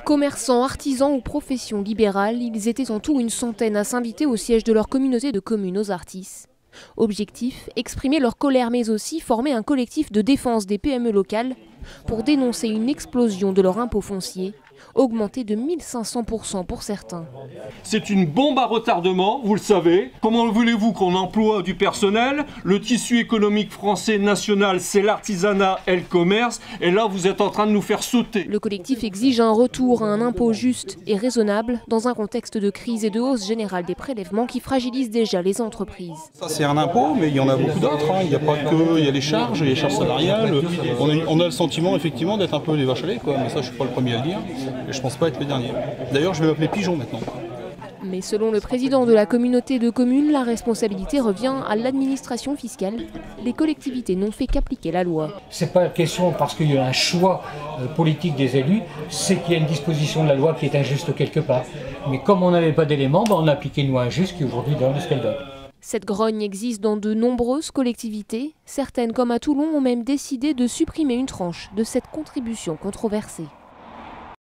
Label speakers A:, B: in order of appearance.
A: Commerçants, artisans ou professions libérales, ils étaient en tout une centaine à s'inviter au siège de leur communauté de communes aux Artis. Objectif, exprimer leur colère mais aussi former un collectif de défense des PME locales pour dénoncer une explosion de leur impôt foncier, augmenté de 1500% pour certains.
B: C'est une bombe à retardement, vous le savez. Comment voulez-vous qu'on emploie du personnel? Le tissu économique français national, c'est l'artisanat et le commerce. Et là, vous êtes en train de nous faire sauter.
A: Le collectif exige un retour à un impôt juste et raisonnable dans un contexte de crise et de hausse générale des prélèvements qui fragilisent déjà les entreprises.
C: Ça, c'est un impôt, mais il y en a beaucoup d'autres. Il n'y a pas que, il y a les charges salariales. On a le sentiment effectivement d'être un peu les vaches à lait, quoi. Mais ça, je ne suis pas le premier à le dire. Et je ne pense pas être le dernier. D'ailleurs, je vais m'appeler Pigeon maintenant.
A: Mais selon le président de la communauté de communes, la responsabilité revient à l'administration fiscale. Les collectivités n'ont fait qu'appliquer la loi.
D: C'est pas question parce qu'il y a un choix politique des élus, c'est qu'il y a une disposition de la loi qui est injuste quelque part. Mais comme on n'avait pas d'éléments, on a appliqué une loi injuste qui aujourd'hui donne ce qu'elle donne.
A: Cette grogne existe dans de nombreuses collectivités. Certaines, comme à Toulon, ont même décidé de supprimer une tranche de cette contribution controversée.